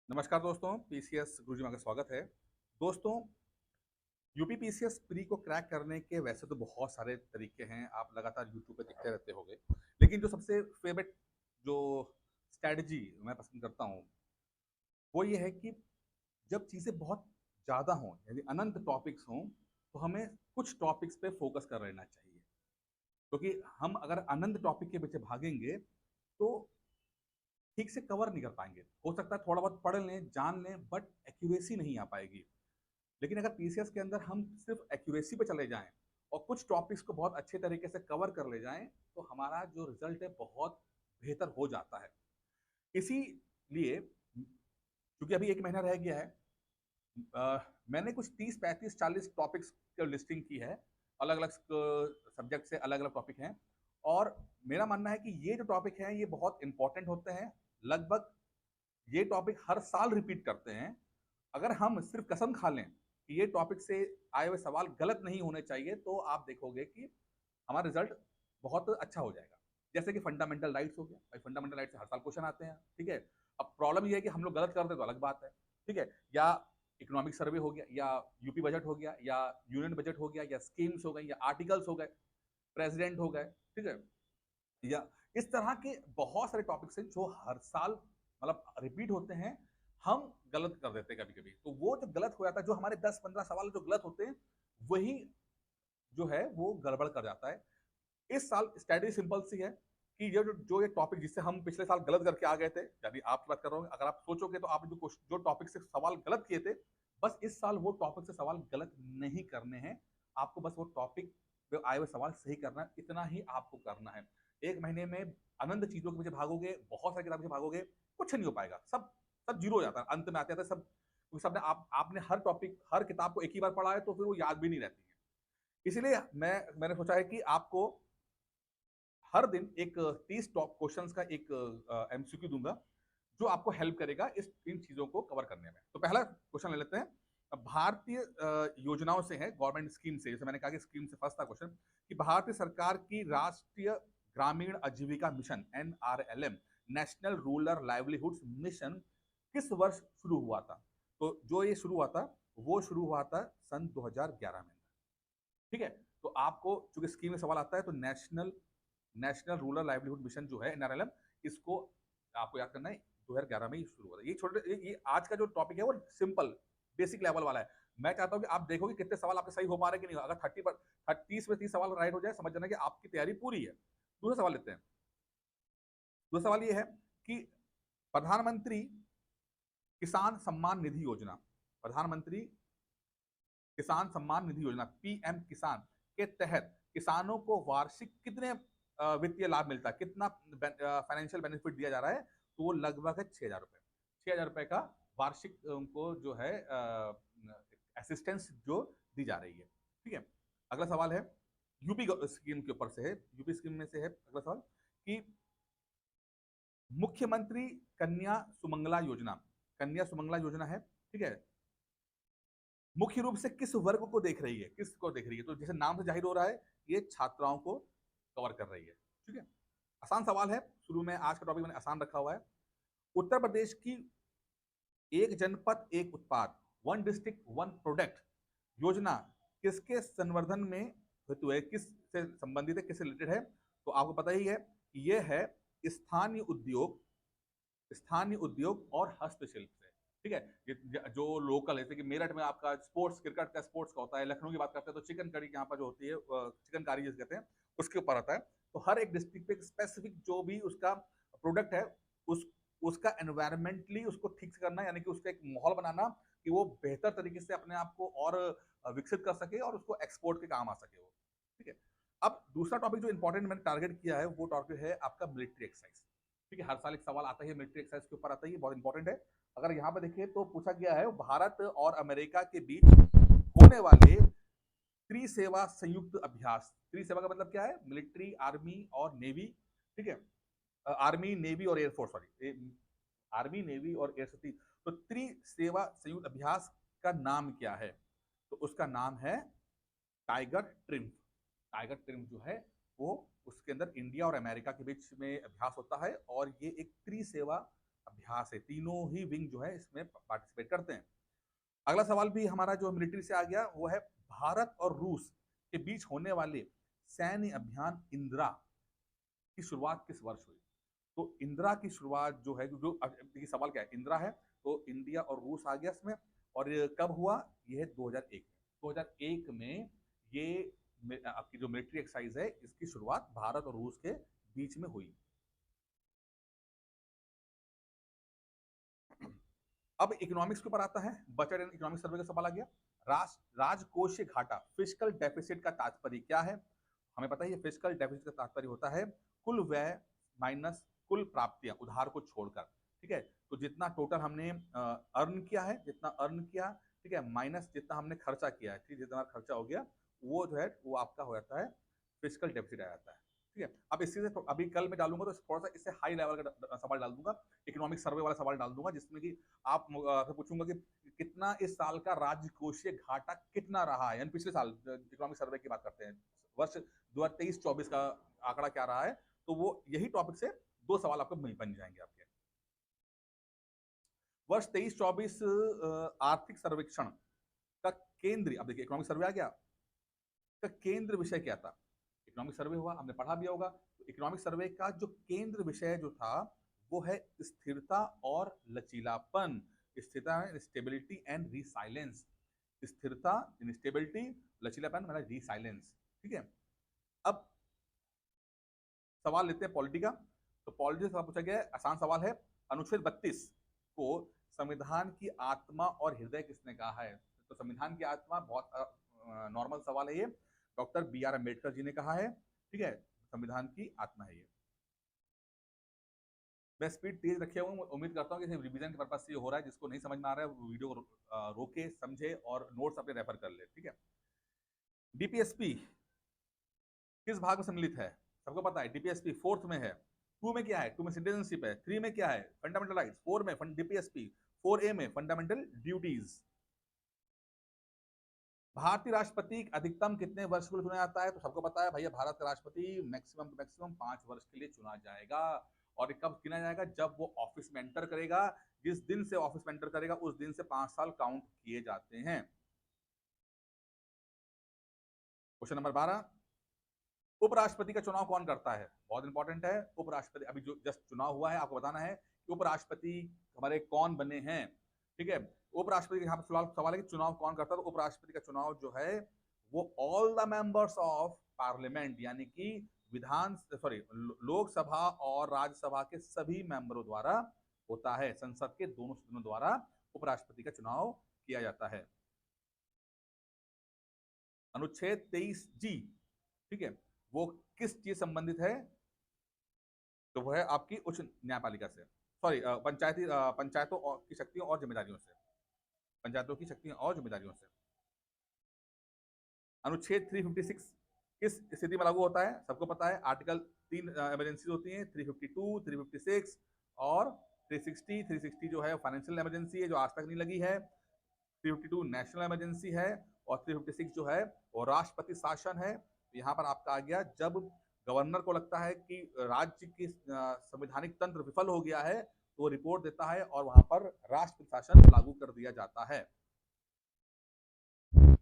नमस्कार दोस्तों, पीसीएस गुरुजी में आपका स्वागत है। दोस्तों, यूपी पीसीएस प्री को क्रैक करने के वैसे तो बहुत सारे तरीके हैं, आप लगातार यूट्यूब पे देखते रहते होंगे। लेकिन जो सबसे फेवरेट जो स्ट्रैटेजी मैं पसंद करता हूँ, वो ये है कि जब चीज़ें बहुत ज़्यादा हों, यानी अनंत टॉपिक्स हों, तो हमें कुछ टॉपिक्स पे फोकस कर लेना चाहिए। क्योंकि हम अगर अनंत टॉपिक के पीछे भागेंगे, तो ठीक से कवर नहीं कर पाएंगे। हो सकता है थोड़ा बहुत पढ़ लें, जान लें, बट एक्यूरेसी नहीं आ पाएगी। लेकिन अगर पीसीएस के अंदर हम सिर्फ एक्यूरेसी पे चले जाएं और कुछ टॉपिक्स को बहुत अच्छे तरीके से कवर कर ले जाएं, तो हमारा जो रिजल्ट है बहुत बेहतर हो जाता है। इसीलिए क्योंकि अभी एक महीना रह गया है, मैंने कुछ 30 35 40 टॉपिक्स की लिस्टिंग की है। अलग अलग सब्जेक्ट से अलग अलग टॉपिक हैं, और मेरा मानना है कि ये जो टॉपिक हैं ये बहुत इंपॉर्टेंट होते हैं। लगभग ये टॉपिक हर साल रिपीट करते हैं। अगर हम सिर्फ कसम खा लें कि ये टॉपिक से आए हुए सवाल गलत नहीं होने चाहिए, तो आप देखोगे कि हमारा रिजल्ट बहुत अच्छा हो जाएगा। जैसे कि फंडामेंटल राइट्स हो गया भाई, फंडामेंटल राइट्स से हर साल क्वेश्चन आते हैं, ठीक है। अब प्रॉब्लम ये है कि हम लोग गलत करते तो अलग बात है, ठीक है। या इकोनॉमिक सर्वे हो गया, या यूपी बजट हो गया, या यूनियन बजट हो गया, या स्कीम्स हो गई, या आर्टिकल्स हो गए, प्रेसिडेंट हो गए, ठीक है। या इस तरह के बहुत सारे टॉपिक्स हैं जो हर साल मतलब रिपीट होते हैं। हम गलत कर देते हैं कभी कभी, तो वो जो गलत हो जाता है, जो हमारे 10 15 सवाल जो गलत होते हैं, वही जो है वो गड़बड़ कर जाता है। इस साल स्ट्रेटेजी सिंपल सी है कि ये टॉपिक जिससे हम पिछले साल गलत करके आ गए थे, यानी आपकी बात कर रहा हूँ, अगर आप सोचोगे तो आप जो टॉपिक से सवाल गलत किए थे, बस इस साल वो टॉपिक से सवाल गलत नहीं करने हैं। आपको बस वो टॉपिक पे आए हुए सवाल सही करना है, इतना ही आपको करना है। एक महीने में अनंत चीजों के पीछे भागोगे, बहुत सारी किताबों से भागोगे, कुछ नहीं हो पाएगा। सब सब जीरो हो जाता है, अंत में आते आते सब। क्योंकि सबने आपने हर टॉपिक हर किताब को एक ही बार पढ़ा है, तो फिर वो याद भी नहीं रहती है। इसीलिए मैंने सोचा है कि आपको हर दिन एक 30 टॉप क्वेश्चंस का एक एमसीक्यू दूंगा, जो आपको हेल्प करेगा इस इन चीजों को कवर करने में। तो पहला क्वेश्चन ले लेते हैं। भारतीय योजनाओं से है, गवर्नमेंट स्कीम से। जैसे मैंने कहा कि स्कीम से फर्स्ट था क्वेश्चन, कि भारतीय सरकार की राष्ट्रीय ग्रामीण आजीविका mission NRLM, national rural livelihood mission, किस वर्ष शुरू हुआ था? तो जो ये शुरू हुआ था, वो शुरू हुआ था सन 2011 में, ठीक है। तो आपको चूंकि स्कीम में सवाल आता है, तो national national rural livelihood mission जो है एनआरएलएम, इसको आपको याद करना है। 2011 में ही शुरू हुआ था। ये आज का जो टॉपिक है वो सिंपल बेसिक लेवल वाला है। मैं चाहता हूं कि आप देखो कि कितने सवाल आपके सही हो पा रहे हैं कि नहीं। अगर 30 में 30 सवाल राइट हो जाए, समझ जाना कि आपकी तैयारी पूरी है। दूसरा सवाल लेते हैं। दूसरा सवाल ये है कि प्रधानमंत्री किसान सम्मान निधि योजना, प्रधानमंत्री किसान सम्मान निधि योजना पीएम किसान के तहत किसानों को वार्षिक कितने वित्तीय लाभ मिलता है, कितना फाइनेंशियल बेनिफिट दिया जा रहा है? तो वो लगभग है 6,000 रुपए। 6,000 रुपए का वार्षिक उनको जो है असिस्टेंस जो दी जा रही है, ठीक है। अगला सवाल है, यूपी स्कीम के ऊपर से है, यूपी स्कीम में से है अगला सवाल, कि मुख्यमंत्री कन्या सुमंगला योजना, कन्या सुमंगला योजना है, ठीक है, मुख्य रूप से किस वर्ग को देख रही है, किसको देख रही है? तो जैसे नाम से जाहिर हो रहा है, ये छात्राओं को कवर कर रही है, ठीक है। आसान सवाल है, शुरू में आज का टॉपिक मैंने आसान रखा हुआ है। उत्तर प्रदेश की एक जनपद एक उत्पाद, वन डिस्ट्रिक्ट वन प्रोडक्ट योजना किसके संवर्धन में हेतु है, किस से संबंधित है, किससे रिलेटेड है? तो आपको पता ही है कि यह है स्थानीय उद्योग, स्थानीय उद्योग और हस्तशिल्प से, ठीक है। जो लोकल है, जैसे कि मेरठ में आपका स्पोर्ट्स, क्रिकेट का स्पोर्ट्स का होता है, लखनऊ की बात करते हैं तो चिकन करी यहाँ पर जो होती है, चिकन कारी जिसे कहते हैं, उसके ऊपर आता है। तो हर एक डिस्ट्रिक्ट पे एक स्पेसिफिक जो भी उसका प्रोडक्ट है, उस उसका एनवायरमेंटली उसको ठीक से करना, यानी कि उसका एक माहौल बनाना कि वो बेहतर तरीके से अपने आप को और विकसित कर सके और उसको एक्सपोर्ट के काम आ सके वो, ठीक है। अब दूसरा टॉपिक जो इंपॉर्टेंट मैंने टारगेट किया है, वो टॉपिक है आपका मिलिट्री एक्सरसाइज, ठीक है। हर साल एक सवाल आता है मिलिट्री एक्सरसाइज के ऊपर, आता है, बहुत इंपॉर्टेंट है। अगर यहाँ पे देखिए तो पूछा गया है, भारत और अमेरिका के बीच होने वाले त्रिसेवा संयुक्त अभ्यास, त्रिसेवा का मतलब क्या है? मिलिट्री, आर्मी और नेवी, ठीक है। आर्मी, नेवी और एयरफोर्स, सॉरी, आर्मी, नेवी और एयर, तो त्रिसेवा संयुक्त अभ्यास का नाम क्या है? तो उसका नाम है टाइगर ट्रिम्फ। टाइगर ट्रिम्फ जो है वो, उसके अंदर इंडिया और अमेरिका के बीच में अभ्यास होता है, और ये एक त्रिसेवा अभ्यास है, तीनों ही विंग जो है इसमें पार्टिसिपेट करते हैं। अगला सवाल भी हमारा जो मिलिट्री से आ गया वो है, भारत और रूस के बीच होने वाले सैन्य अभियान इंदिरा की शुरुआत किस वर्ष हुई? तो इंदिरा की शुरुआत जो है, जो देखिए सवाल क्या है, इंदिरा है तो इंडिया और रूस आ गया इसमें। और ये कब हुआ? ये है 2001 में। 2001 में ये आपकी जो मिलिट्री एक्सरसाइज है इसकी शुरुआत भारत और रूस के बीच में हुई। अब इकोनॉमिक्स के ऊपर आता है, बजट एंड इकोनॉमिक सर्वे का सवाल आ गया। राजकोषीय घाटा, फिस्कल डेफिसिट का तात्पर्य क्या है? हमें पता है फिस्कल डेफिसिट का तात्पर्य होता है कुल व्यय माइनस कुल प्राप्तियां उधार को छोड़कर। ठीक है, तो जितना टोटल हमने अर्न किया है, जितना अर्न किया, ठीक है, माइनस जितना हमने खर्चा किया है, ठीक, जितना खर्चा हो गया वो जो है वो आपका हो जाता है फिस्कल डेफिसिट आ जाता है। ठीक है, अब इसी से अभी कल मैं डालूंगा तो थोड़ा सा इससे हाई लेवल का सवाल डाल दूंगा, इकोनॉमिक सर्वे वाला सवाल डाल दूंगा, जिसमें कि आप पूछूंगा कि कितना इस साल का राजकोषीय घाटा कितना रहा है, यानी पिछले साल इकोनॉमिक सर्वे की बात करते हैं, वर्ष 2023-24 का आंकड़ा क्या रहा है, तो वो यही टॉपिक से दो सवाल आपको बन जाएंगे आपके। वर्ष 23-24 आर्थिक सर्वेक्षण का केंद्र, अब देखिए इकोनॉमिक सर्वे आ गया, का केंद्र विषय क्या था? इकोनॉमिक सर्वे हुआ, हमने पढ़ा भी होगा। तो इकोनॉमिक सर्वे का जो केंद्र विषय जो था वो है स्थिरता और लचीलापन। स्थिरता, स्टेबिलिटी एंड रिसाइलेंस। स्थिरता, स्टेबिलिटी, लचीलापन मतलब रिसाइलेंस। ठीक है, अब सवाल लेते हैं पॉलिटी का। तो पॉलिटी से सवाल पूछा गया है, आसान सवाल है। अनुच्छेद 32 को संविधान की आत्मा और हृदय किसने कहा है? तो संविधान की आत्मा बहुत नॉर्मल सवाल है ये, डॉक्टर B.R. अम्बेडकर जी ने कहा है। ठीक है, संविधान की आत्मा है ये। मैं स्पीड तेज रखे हुए, उम्मीद करता हूँ कि रिवीजन के पर्पज से ये हो रहा है, जिसको नहीं समझ में आ रहा है वो वीडियो रोके समझे और नोट्स अपने रेफर कर ले। ठीक है, डीपीएसपी किस भाग में सम्मिलित है? सबको पता है डीपीएसपी फोर्थ में है। 2 में क्या है? 2 में सिटीजनशिप है। 3 में क्या है? Fundamental rights. 4 में डीपीएसपी 4A में फंडामेंटल ड्यूटीज। भारतीय राष्ट्रपति अधिकतम कितने वर्ष के लिए चुना जाता है? तो सबको पता है भैया, भारत का राष्ट्रपति मैक्सिमम टू मैक्सिमम 5 वर्ष के लिए चुना जाएगा। और कब चुना जाएगा? जब वो ऑफिस में एंटर करेगा। जिस दिन से ऑफिस में एंटर करेगा उस दिन से 5 साल काउंट किए जाते हैं। क्वेश्चन नंबर 12, उपराष्ट्रपति का चुनाव कौन करता है? बहुत इंपॉर्टेंट है। उपराष्ट्रपति अभी जो जस्ट चुनाव हुआ है, आपको बताना है कि उपराष्ट्रपति हमारे कौन बने हैं। ठीक है, उपराष्ट्रपति यहाँ पर फिलहाल सवाल है कि चुनाव कौन करता है। तो उपराष्ट्रपति का चुनाव जो है वो all the members of parliament, यानी कि लोकसभा और राज्यसभा के सभी मेंबरों द्वारा होता है। संसद के दोनों सदनों द्वारा उपराष्ट्रपति का चुनाव किया जाता है। अनुच्छेद 23G, ठीक है, वो किस चीज संबंधित है? तो वो है आपकी उच्च न्यायपालिका से, सॉरी पंचायतों की शक्तियों और जिम्मेदारियों से, पंचायतों की शक्तियों और जिम्मेदारियों से। अनुच्छेद 356 किस स्थिति में लागू होता है? सबको पता है, आर्टिकल 3 इमरजेंसी होती है, 352, 356 और 360। 360 जो है फाइनेंशियल इमरजेंसी है, जो आज तक नहीं लगी है। 352 नेशनल इमरजेंसी है और 356 जो है वो राष्ट्रपति शासन है। यहाँ पर आपका आ गया, जब गवर्नर को लगता है कि राज्य की संवैधानिक तंत्र विफल हो गया है तो वो रिपोर्ट देता है और वहां पर राष्ट्रपति शासन लागू कर दिया जाता है।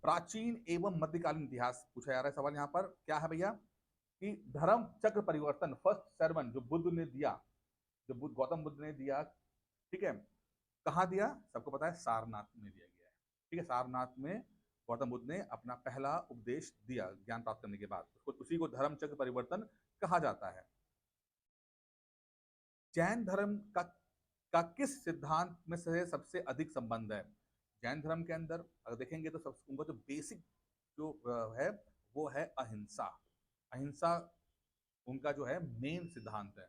प्राचीन एवं मध्यकालीन इतिहास पूछा जा रहा है सवाल यहाँ पर। क्या है भैया कि धर्म चक्र परिवर्तन फर्स्ट सर्मन जो बुद्ध ने दिया, जो गौतम बुद्ध ने दिया, ठीक है, कहाँ दिया? सबको पता है, सारनाथ में दिया गया है। ठीक है, सारनाथ में गौतम बुद्ध ने अपना पहला उपदेश दिया ज्ञान प्राप्त करने के बाद। उसी को धर्म चक्र परिवर्तन कहा जाता है। जैन धर्म का किस सिद्धांत में से सबसे अधिक संबंध है? जैन धर्म के अंदर अगर देखेंगे तो सब उनका जो बेसिक जो है वो है अहिंसा। अहिंसा उनका जो है मेन सिद्धांत है।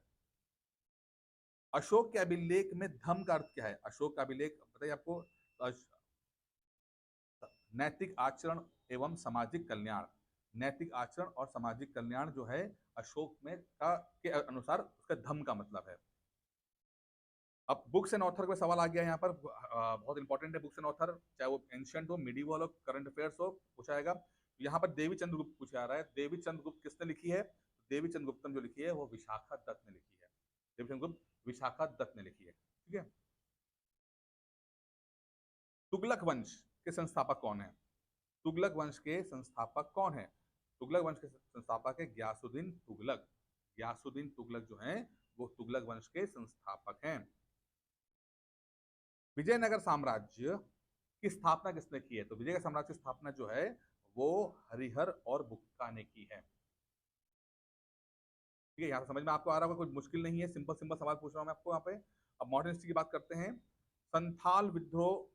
अशोक के अभिलेख में धम्म का अर्थ क्या है? अशोक का अभिलेख बताइए आपको। नैतिक आचरण एवं सामाजिक कल्याण। नैतिक आचरण और सामाजिक कल्याण जो है अशोक में के अनुसार उसका धम्म का मतलब है। अब बुक्स एंड ऑथर का सवाल आ गया यहाँ पर, बहुत इंपॉर्टेंट है बुक्स एंड ऑथर, चाहे वो एंशिएंट हो, मिडिवल हो, करंट अफेयर्स हो, पूछा जाएगा। यहाँ पर देवी चंद्रगुप्त पूछा जा रहा है। देवी चंद्रगुप्त किसने लिखी है? देवी चंद्रगुप्तम जो लिखी है वो विशाखा दत्त ने लिखी है। देवी चंद्रगुप्त विशाखा दत्त ने लिखी है। ठीक है। तुगलक वंश के संस्थापक कौन है? तुगलक वंश के संस्थापक कौन है? तुगलक वंश के संस्थापक है गयासुद्दीन तुगलक। गयासुद्दीन तुगलक जो है वो तुगलक वंश के संस्थापक हैं। विजयनगर साम्राज्य की स्थापना किसने की है? तो विजय साम्राज्य की स्थापना जो है वो हरिहर और बुक्का ने की है। ठीक है, यहाँ समझ में आपको आ रहा होगा, कोई मुश्किल नहीं है, सिंपल सिंपल सवाल पूछ रहा हूँ मैं आपको यहाँ पे। अब मॉडर्न हिस्ट्री की बात करते हैं। संथाल विद्रोह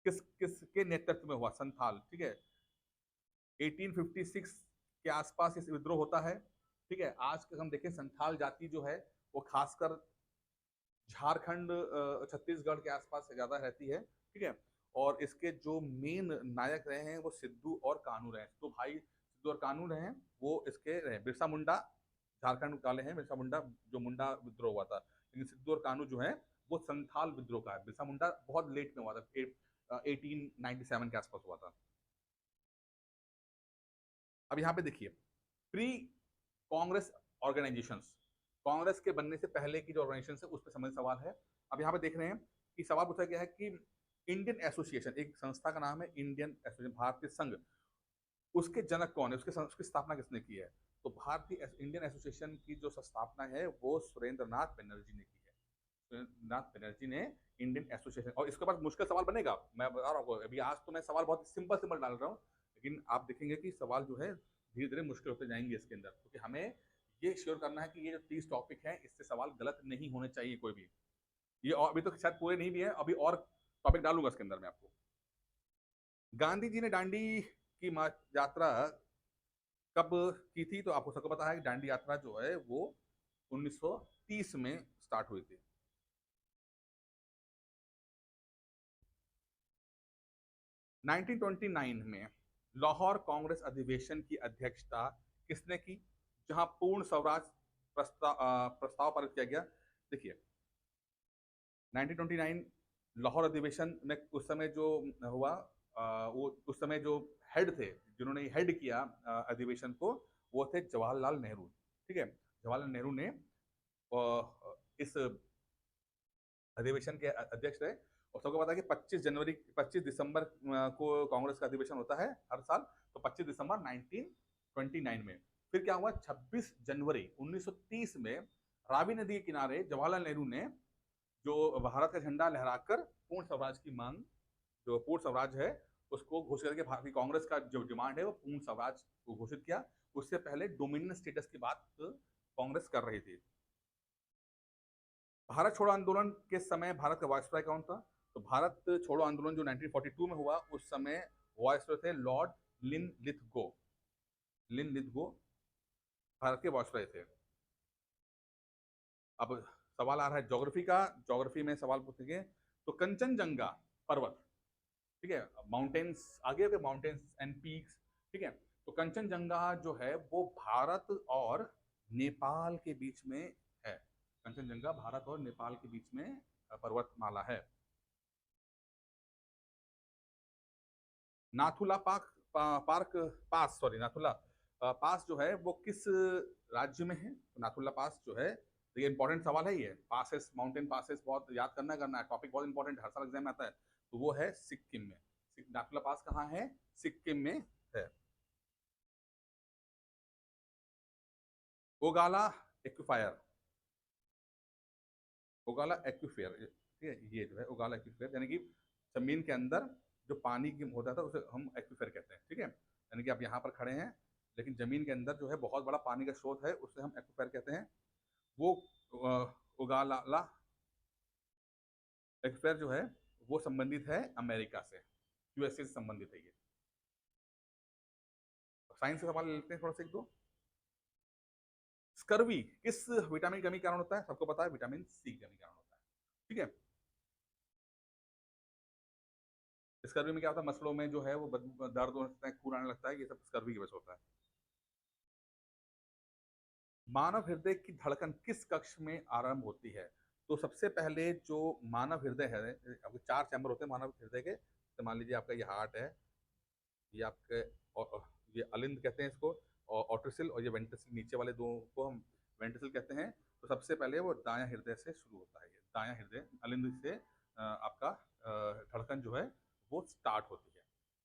किस किसके नेतृत्व में हुआ? संथाल, ठीक है, 1856 के आसपास इस विद्रोह होता है। ठीक है, आज हम देखें संथाल जाति जो है वो खासकर झारखंड छत्तीसगढ़ के आसपास ज्यादा रहती है। ठीक है, और इसके जो मेन नायक रहे हैं वो सिद्धू और कान्हू रहे हैं। तो भाई सिद्धू और कान्हू रहे हैं, वो इसके रहे। बिरसा मुंडा झारखंड वाले हैं, बिरसा मुंडा जो मुंडा विद्रोह हुआ था, लेकिन सिद्धू और कान्हू जो है वो संथाल विद्रोह का है। बिरसा मुंडा बहुत लेट में हुआ था, 1897 के आसपास हुआ था। अब यहाँ पे देखिए, प्री कांग्रेस ऑर्गेनाइजेशंस, कांग्रेस के बनने से पहले की जो ऑर्गेनाइजेशन है उस पर संबंधित सवाल है। अब यहाँ पे देख रहे हैं कि सवाल पूछा गया है कि इंडियन एसोसिएशन, एक संस्था का नाम है इंडियन एसोसिएशन, भारतीय संघ, उसके जनक कौन है? उसकी स्थापना किसने की है? तो भारतीय इंडियन एसोसिएशन की जो स्थापना है वो सुरेंद्र नाथ बनर्जी ने की है। सुरेंद्र नाथ बनर्जी ने इंडियन एसोसिएशन। और इसके बाद मुश्किल सवाल बनेगा, मैं बता रहा हूँ अभी, आज तो मैं सवाल बहुत सिंपल सिंपल डाल रहा हूँ, लेकिन आप देखेंगे कि सवाल जो है धीरे धीरे मुश्किल होते जाएंगे इसके अंदर, क्योंकि हमें ये श्योर करना है कि ये जो 30 टॉपिक है इससे सवाल गलत नहीं होने चाहिए कोई भी। ये और अभी तो शायद पूरे नहीं भी है, अभी और टॉपिक डालूंगा इसके अंदर मैं आपको। गांधी जी ने दांडी की यात्रा कब की थी? तो आपको सबको पता है कि दांडी यात्रा जो है वो 1930 में स्टार्ट हुई थी। 1929 में लाहौर कांग्रेस अधिवेशन की अध्यक्षता किसने की, जहां पूर्ण स्वराज प्रस्ताव पारित किया गया? देखिए, 1929 लाहौर अधिवेशन में उस समय जो हुआ, वो उस समय जो हेड थे, जिन्होंने हेड किया अधिवेशन को, वो थे जवाहरलाल नेहरू। ठीक है, जवाहरलाल नेहरू ने इस अधिवेशन के अध्यक्ष रहे। और सबको पता है कि 25 दिसंबर को कांग्रेस का अधिवेशन होता है हर साल। तो 25 दिसंबर 1929 में। फिर क्या हुआ, 26 जनवरी 1930 में रावी नदी के किनारे जवाहरलाल नेहरू ने जो भारत का झंडा लहराकर पूर्ण स्वराज की मांग, जो पूर्ण स्वराज है उसको घोषित करके, भारतीय कांग्रेस का जो डिमांड है वो पूर्ण स्वराज को घोषित किया। उससे पहले डोमिनियन स्टेटस की बात कांग्रेस कर रही थी। भारत छोड़ो आंदोलन के समय भारत का वायसराय कौन था? तो भारत छोड़ो आंदोलन जो 1942 में हुआ उस समय वायसराय थे लॉर्ड लिनलिथगो। लिनलिथगो भारत के वायसराय थे। अब सवाल आ रहा है ज्योग्राफी का। ज्योग्राफी में सवाल पूछेंगे तो कंचनजंगा पर्वत, ठीक है, माउंटेन्स आगे के माउंटेन्स एंड पीक्स, ठीक है, तो कंचनजंगा जो है वो भारत और नेपाल के बीच में है। कंचनजंगा भारत और नेपाल के बीच में पर्वतमाला है। नाथुला पार्क पास, सॉरी, नाथुला पास जो है वो किस राज्य में है? तो नाथुला पास जो है, ये इंपॉर्टेंट सवाल है, ये पासेस, माउंटेन पासेस बहुत याद करना है, टॉपिक बहुत इंपॉर्टेंट, हर साल एग्जाम में आता है। तो वो है सिक्किम में। नाथुला पास कहाँ है? सिक्किम में है। ओगाला एक्विफायर, ओगाला एक्विफायर, ठीक है, ये जो है ओगाला एक्विफायर, यानी कि जमीन के अंदर जो पानी की होता था उसे हम एक्विफायर कहते हैं। ठीक है, यानी कि आप यहाँ पर खड़े हैं लेकिन जमीन के अंदर जो है बहुत बड़ा पानी का स्रोत है, उसे हम एक्विफायर कहते हैं। वो ओगाला एक्विफायर जो है वो संबंधित है अमेरिका से, यूएसए से संबंधित है ये। साइंस से सवाल लेते हैं थोड़ा सा एक दो। स्कर्वी किस विटामिन की कमी कारण होता है? सबको पता है विटामिन सी की कमी कारण होता है। ठीक है, स्कर्वी में क्या होता है, मसलों में जो है वो दर्द हो सकता है, खून आने लगता है, ये सब स्कर्वी की वजह से होता है। मानव हृदय की धड़कन किस कक्ष में आरंभ होती है? तो सबसे पहले जो मानव हृदय है, आपके 4 चैम्बर होते हैं मानव हृदय के। तो मान लीजिए आपका ये हार्ट है, ये आपके ये अलिंद कहते हैं इसको, और ऑट्रिसिल, और ये वेंट्रिसिल, नीचे वाले दो को हम वेंट्रिसिल कहते हैं। तो सबसे पहले वो दायां हृदय से शुरू होता है, ये दायां हृदय अलिंद से आपका धड़कन जो है वो स्टार्ट होती है।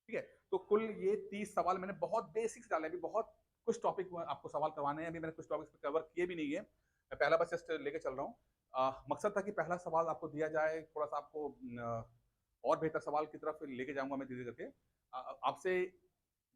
ठीक है, तो कुल ये 30 सवाल मैंने बहुत बेसिक्स डाले, अभी बहुत कुछ टॉपिक आपको सवाल करवाने हैं, अभी मैंने कुछ टॉपिक्स कवर किए भी नहीं है, मैं पहला बस जस्ट लेके चल रहा हूँ। मकसद था कि पहला सवाल आपको दिया जाए, थोड़ा सा आपको और बेहतर सवाल की तरफ लेके जाऊंगा मैं धीरे करके। आपसे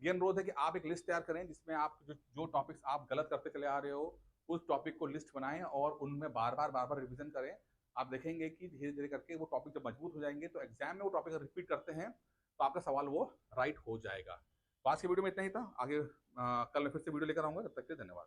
ये अनुरोध है कि आप एक लिस्ट तैयार करें जिसमें आप जो टॉपिक्स आप गलत करते चले आ रहे हो उस टॉपिक को लिस्ट बनाएं और उनमें बार बार रिवीजन करें। आप देखेंगे कि धीरे धीरे करके वो टॉपिक जब मजबूत हो जाएंगे तो एग्जाम में वो टॉपिक रिपीट करते हैं तो आपका सवाल वो राइट हो जाएगा। तो आज की वीडियो में इतना ही था, आगे कल मैं फिर से वीडियो लेकर आऊंगा, तब तक के लिए धन्यवाद।